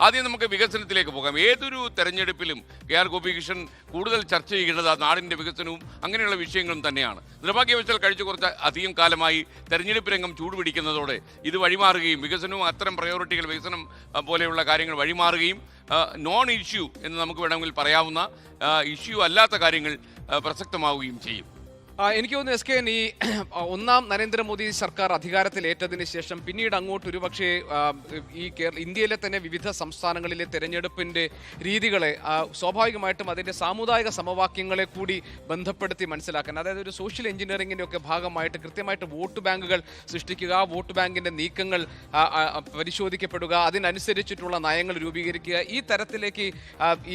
ആദ്യം നമുക്ക് വികസനത്തിലേക്ക് പോകാം. ഏതൊരു തെരഞ്ഞെടുപ്പിലും KR ഗോപികൃഷ്ണൻ കൂടുതൽ ചർച്ച ചെയ്യുന്നത് ആ നാടിൻ്റെ വികസനവും അങ്ങനെയുള്ള വിഷയങ്ങളും തന്നെയാണ്. നിർഭാഗ്യവശാൽ കഴിച്ച കുറച്ച് അധികം കാലമായി തെരഞ്ഞെടുപ്പ് രംഗം ചൂടുപിടിക്കുന്നതോടെ ഇത് വഴിമാറുകയും വികസനവും അത്തരം പ്രയോറിറ്റികൾ വികസനം പോലെയുള്ള കാര്യങ്ങൾ വഴിമാറുകയും നോൺ ഇഷ്യൂ എന്ന് നമുക്ക് വേണമെങ്കിൽ പറയാവുന്ന ഇഷ്യൂ അല്ലാത്ത കാര്യങ്ങൾ പ്രസക്തമാവുകയും ചെയ്യും. എനിക്ക് തോന്നുന്നു SKN ഈ ഒന്നാം നരേന്ദ്രമോദി സർക്കാർ അധികാരത്തിലേറ്റതിന് ശേഷം പിന്നീട് അങ്ങോട്ട് ഒരുപക്ഷെ ഈ ഇന്ത്യയിലെ തന്നെ വിവിധ സംസ്ഥാനങ്ങളിലെ തെരഞ്ഞെടുപ്പിൻ്റെ രീതികളെ സ്വാഭാവികമായിട്ടും അതിൻ്റെ സാമുദായിക സമവാക്യങ്ങളെ കൂടി ബന്ധപ്പെടുത്തി മനസ്സിലാക്കാൻ, അതായത് ഒരു സോഷ്യൽ എഞ്ചിനീയറിംഗിൻ്റെ ഒക്കെ ഭാഗമായിട്ട് കൃത്യമായിട്ട് വോട്ട് ബാങ്കുകൾ സൃഷ്ടിക്കുക, വോട്ട് ബാങ്കിൻ്റെ നീക്കങ്ങൾ പരിശോധിക്കപ്പെടുക, അതിനനുസരിച്ചിട്ടുള്ള നയങ്ങൾ രൂപീകരിക്കുക, ഈ തരത്തിലേക്ക്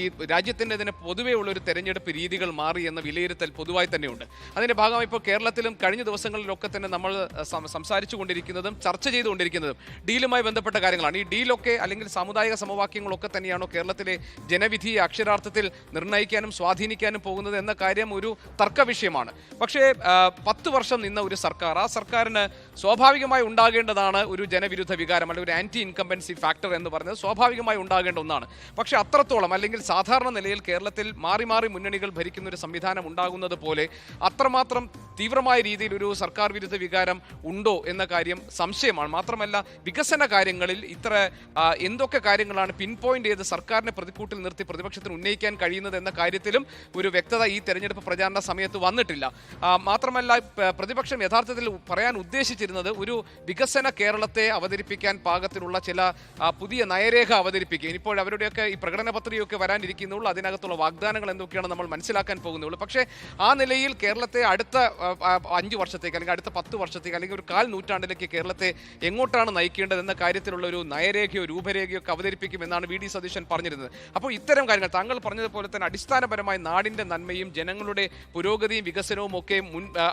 ഈ രാജ്യത്തിൻ്റെ തന്നെ പൊതുവേ ഉള്ളൊരു തെരഞ്ഞെടുപ്പ് രീതികൾ മാറി എന്ന വിലയിരുത്തൽ പൊതുവായി തന്നെയുണ്ട്. അതിൻ്റെ ഭാഗമായി ഇപ്പോൾ കേരളത്തിലും കഴിഞ്ഞ ദിവസങ്ങളിലൊക്കെ തന്നെ നമ്മൾ സംസാരിച്ചു കൊണ്ടിരിക്കുന്നതും ചർച്ച ചെയ്തുകൊണ്ടിരിക്കുന്നതും ഡീലുമായി ബന്ധപ്പെട്ട കാര്യങ്ങളാണ്. ഈ ഡീലൊക്കെ അല്ലെങ്കിൽ സാമുദായിക സമവാക്യങ്ങളൊക്കെ തന്നെയാണോ കേരളത്തിലെ ജനവിധി അക്ഷരാർത്ഥത്തിൽ നിർണ്ണയിക്കാനും സ്വാധീനിക്കാനും പോകുന്നത് എന്ന കാര്യം ഒരു തർക്ക വിഷയമാണ്. പക്ഷേ 10 വർഷം നിന്ന ഒരു സർക്കാർ, ആ സർക്കാരിന് സ്വാഭാവികമായി ഉണ്ടാകേണ്ടതാണ് ഒരു ജനവിരുദ്ധ വികാരം അല്ലെങ്കിൽ ഒരു ആന്റി ഇൻകംബൻസി ഫാക്ടർ എന്ന് പറയുന്നത് സ്വാഭാവികമായി ഉണ്ടാകേണ്ട ഒന്നാണ്. പക്ഷേ അത്രത്തോളം അല്ലെങ്കിൽ സാധാരണ നിലയിൽ കേരളത്തിൽ മാറി മാറി മുന്നണികൾ ഭരിക്കുന്ന ഒരു സംവിധാനം ഉണ്ടാകുന്നത് പോലെ അത്രമാത്രം തീവ്രമായ രീതിയിൽ ഒരു സർക്കാർ വിരുദ്ധ വികാരം ഉണ്ടോ എന്ന കാര്യം സംശയമാണ്. മാത്രമല്ല വികസന കാര്യങ്ങളിൽ ഇത്ര എന്തൊക്കെ കാര്യങ്ങളാണ് പിൻ പോയിന്റ് ചെയ്ത് സർക്കാരിനെ പ്രതിക്കൂട്ടിൽ നിർത്തി പ്രതിപക്ഷത്തിന് ഉന്നയിക്കാൻ കഴിയുന്നത് എന്ന കാര്യത്തിലും ഒരു വ്യക്തത ഈ തെരഞ്ഞെടുപ്പ് പ്രചാരണ സമയത്ത് വന്നിട്ടില്ല. മാത്രമല്ല പ്രതിപക്ഷം യഥാർത്ഥത്തിൽ പറയാൻ ഉദ്ദേശിച്ചിരുന്നത് ഒരു വികസന കേരളത്തെ അവതരിപ്പിക്കാൻ പാകത്തിലുള്ള ചില പുതിയ നയരേഖ അവതരിപ്പിക്കുക. ഇപ്പോൾ അവരുടെയൊക്കെ ഈ പ്രകടന പത്രികയൊക്കെ വരാനിരിക്കുന്നുള്ളൂ, അതിനകത്തുള്ള വാഗ്ദാനങ്ങൾ എന്തൊക്കെയാണ് നമ്മൾ മനസ്സിലാക്കാൻ പോകുന്നുള്ളൂ. പക്ഷേ ആ നിലയിൽ കേരളത്തെ അടുത്ത 5 വർഷത്തേക്ക് അല്ലെങ്കിൽ അടുത്ത 10 വർഷത്തേക്ക് അല്ലെങ്കിൽ ഒരു 1/4 നൂറ്റാണ്ടിലേക്ക് കേരളത്തെ എങ്ങോട്ടാണ് നയിക്കേണ്ടത് എന്ന കാര്യത്തിലുള്ള ഒരു നയരേഖയോ രൂപരേഖയോ ഒക്കെ അവതരിപ്പിക്കുമെന്നാണ് VD സതീശൻ പറഞ്ഞിരുന്നത്. അപ്പോൾ ഇത്തരം കാര്യങ്ങൾ താങ്കൾ പറഞ്ഞതുപോലെ തന്നെ അടിസ്ഥാനപരമായി നാടിൻ്റെ നന്മയും ജനങ്ങളുടെ പുരോഗതിയും വികസനവും ഒക്കെ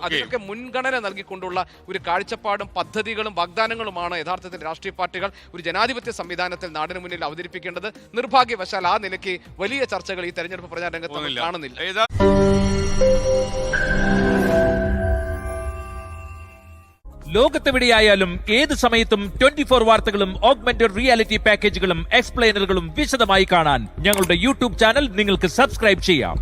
അതിനൊക്കെ മുൻഗണന നൽകിക്കൊണ്ടുള്ള ഒരു കാഴ്ചപ്പാടും പദ്ധതികളും വാഗ്ദാനങ്ങളുമാണ് യഥാർത്ഥത്തിൽ രാഷ്ട്രീയ പാർട്ടികൾ ഒരു ജനാധിപത്യ സംവിധാനത്തിൽ നാടിന് മുന്നിൽ അവതരിപ്പിക്കേണ്ടത്. നിർഭാഗ്യവശാൽ ആ നിലയ്ക്ക് വലിയ ചർച്ചകൾ ഈ തെരഞ്ഞെടുപ്പ് പ്രചാരണ രംഗത്ത് കാണുന്നില്ല. ലോകത്തെവിടെയായാലും ഏത് സമയത്തും 24 വാർത്തകളും ഓഗ്മെന്റഡ് റിയാലിറ്റി പാക്കേജുകളും എക്സ്പ്ലെയിനറുകളും വിശദമായി കാണാൻ ഞങ്ങളുടെ YouTube ചാനൽ നിങ്ങൾക്ക് സബ്സ്ക്രൈബ് ചെയ്യാം.